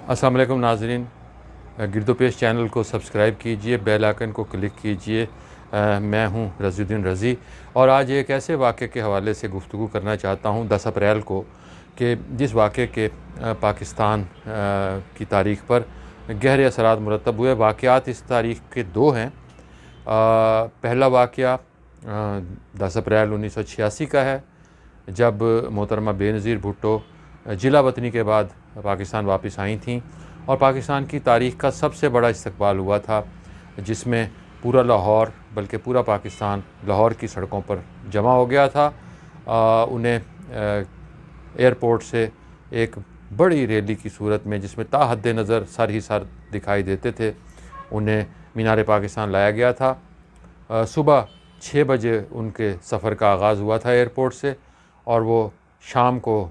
अस्सलाम वालेकुम नाज़रीन, गिरदोपेश चैनल को सब्सक्राइब कीजिए, बेल आइकन को क्लिक कीजिए। मैं हूं रज़ीउद्दीन रज़ी और आज एक ऐसे वाक़े के हवाले से गुफ्तगू करना चाहता हूं 10 अप्रैल को, कि जिस वाक़े के पाकिस्तान की तारीख़ पर गहरे असरात मुरतब हुए। वाक़यात इस तारीख़ के दो हैं। पहला वाक़या 10 अप्रैल 1986 का है, जब मोहतरमा बेनज़ीर भुट्टो जिला वतनी के बाद पाकिस्तान वापस आई थीं और पाकिस्तान की तारीख़ का सबसे बड़ा इस्तकबाल हुआ था, जिसमें पूरा लाहौर बल्कि पूरा पाकिस्तान लाहौर की सड़कों पर जमा हो गया था। उन्हें एयरपोर्ट से एक बड़ी रैली की सूरत में, जिसमें ताहद नज़र सर ही सर दिखाई देते थे, उन्हें मीनार पाकिस्तान लाया गया था। सुबह 6 बजे उनके सफ़र का आगाज़ हुआ था एयरपोर्ट से और वो शाम को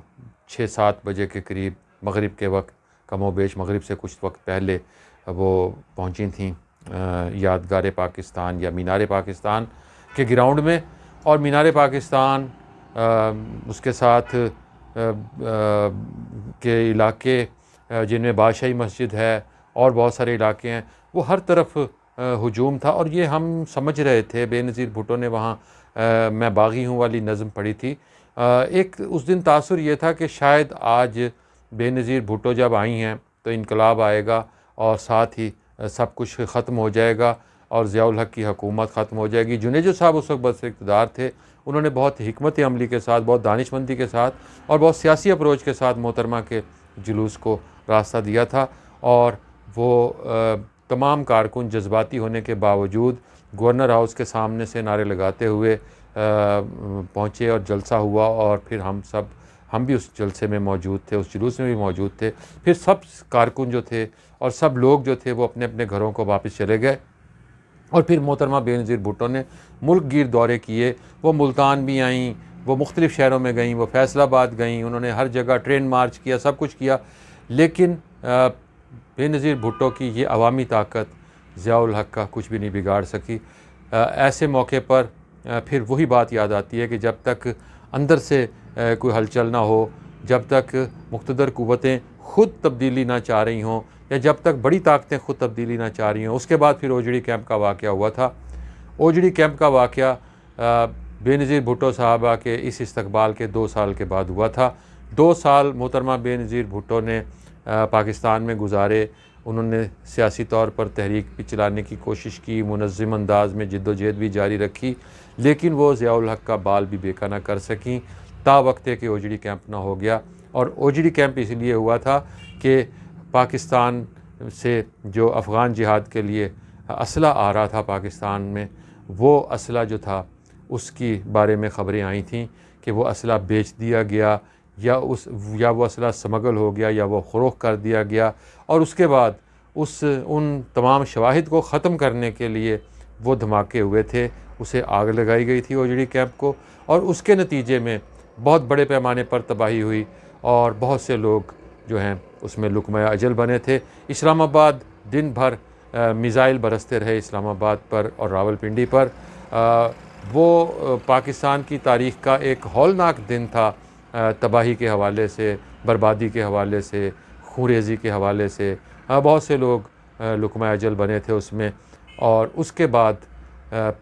6-7 बजे के करीब मगरिब के वक्त, कमोबेश मगरिब से कुछ वक्त पहले वो पहुंची थीं यादगार पाकिस्तान या मीनार पाकिस्तान के ग्राउंड में। और मीनार पाकिस्तान, उसके साथ के इलाके जिनमें बादशाही मस्जिद है और बहुत सारे इलाके हैं, वो हर तरफ हुजूम था। और ये हम समझ रहे थे, बेनज़ीर भुट्टो ने वहाँ मैं बागी हूँ वाली नज़म पढ़ी थी। एक उस दिन तासुर ये था कि शायद आज बेनज़ीर भुट्टो जब आई हैं तो इनकलाब आएगा और साथ ही सब कुछ ख़त्म हो जाएगा और ज़ियाउल हक़ की हुकूमत ख़त्म हो जाएगी। जुनेजो साहब उस वक्त बस इक़्तिदार थे। उन्होंने बहुत हिकमत अमली के साथ, बहुत दानिशमंदी के साथ और बहुत सियासी अप्रोच के साथ मोहतरमा के जुलूस को रास्ता दिया था। और वो तमाम कारकुन जज्बाती होने के बावजूद गवर्नर हाउस के सामने से नारे लगाते हुए पहुँचे और जलसा हुआ। और फिर हम भी उस जलसे में मौजूद थे, उस जुलूस में भी मौजूद थे। फिर सब कारकुन जो थे और सब लोग जो थे वो अपने अपने घरों को वापस चले गए। और फिर मोहतरमा बेनज़ीर भुट्टो ने मुल्क गिर दौरे किए। वो मुल्तान भी आईं, वो मुख्तलिफ़ शहरों में गईं, वो फैसलाबाद गईं, उन्होंने हर जगह ट्रेन मार्च किया, सब कुछ किया। लेकिन बेनज़ीर भुट्टो की ये अवामी ताकत ज़ियाउल हक़ का कुछ भी नहीं बिगाड़ सकी। ऐसे मौके पर फिर वही बात याद आती है कि जब तक अंदर से कोई हलचल ना हो, जब तक मुक़्तदर क़ुव्वतें ख़ुद तब्दीली ना चाह रही हों या जब तक बड़ी ताकतें ख़ुद तब्दीली ना चाह रही हों। उसके बाद फिर ओजड़ी कैंप का वाक़या हुआ था। ओजड़ी कैंप का वाक़या बेनज़ीर भुट्टो साहबा के इस इस्तकबाल के 2 साल के बाद हुआ था। 2 साल मोहतरमा बेनज़ीर भुट्टो ने पाकिस्तान में गुजारे। उन्होंने सियासी तौर पर तहरीक भी चलाने की कोशिश की, मुनज़्ज़म अंदाज़ में जिद्दोजहद भी जारी रखी, लेकिन वो ज़ियाउल हक़ का बाल भी बेका ना कर सकीं। तावक्ते कि ओजड़ी कैंप ना हो गया। और ओजड़ी कैंप इसलिए हुआ था कि पाकिस्तान से जो अफ़गान जिहाद के लिए असला आ रहा था पाकिस्तान में, वो असला जो था उसकी बारे में ख़बरें आई थीं कि वो असला बेच दिया गया या वो असला स्मगल हो गया या वो फ़रोख्त कर दिया गया। और उसके बाद उन तमाम शवाहिद को ख़त्म करने के लिए वो धमाके हुए थे, उसे आग लगाई गई थी ओजड़ी कैंप को। और उसके नतीजे में बहुत बड़े पैमाने पर तबाही हुई और बहुत से लोग जो हैं उसमें लुक़मा अजल बने थे। इस्लामाबाद दिन भर मिज़ाइल बरसते रहे इस्लामाबाद पर और रावलपिंडी पर। वो पाकिस्तान की तारीख़ का एक हौलनाक दिन था, तबाही के हवाले से, बर्बादी के हवाले से, खूरेज़ी के हवाले से। बहुत से लोग लुक़मा अजल बने थे उसमें। और उसके बाद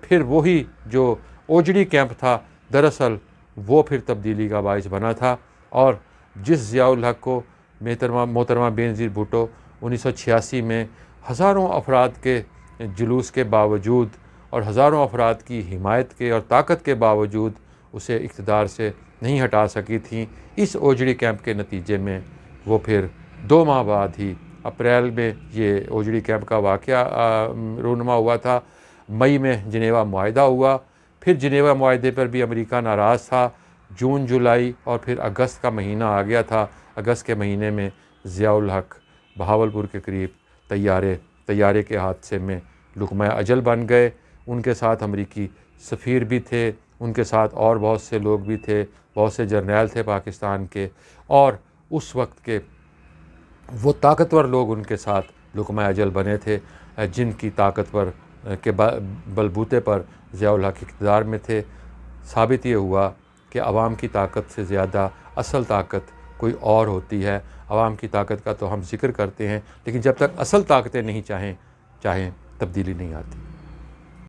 फिर वही जो ओजड़ी कैंप था, दरअसल वो फिर तब्दीली का बाइस बना था। और जिस ज़ियाउल हक़ को मोहतरमा बेनज़ीर भुट्टो 1986 में हज़ारों अफराद के जुलूस के बावजूद और हज़ारों अफराद की हिमायत के और ताकत के बावजूद उसे इक़्तिदार से नहीं हटा सकी थी, इस ओजड़ी कैंप के नतीजे में वो फिर 2 माह बाद ही अप्रैल में ये ओजड़ी कैंप का वाक़या रूनुमा हुआ था। मई में जिनेवा मुआहिदा हुआ। फिर जिनेवा मुआहिदे पर भी अमेरिका नाराज़ था। जून, जुलाई और फिर अगस्त का महीना आ गया था। अगस्त के महीने में ज़ियाउल हक़ बहावलपुर के करीब तैयारे के हादसे में लुक़मा अजल बन गए। उनके साथ अमरीकी सफ़ीर भी थे, उनके साथ और बहुत से लोग भी थे, बहुत से जर्नैल थे पाकिस्तान के। और उस वक्त के वो ताकतवर लोग उनके साथ लुक़मा अजल बने थे, जिनकी ताकतवर के बलबूते पर ज़ियाउल हक़ इक़्तिदार में थे। साबित ये हुआ कि अवाम की ताकत से ज़्यादा असल ताकत कोई और होती है। आवाम की ताकत का तो हम जिक्र करते हैं, लेकिन जब तक असल ताकतें नहीं चाहें तब्दीली नहीं आती।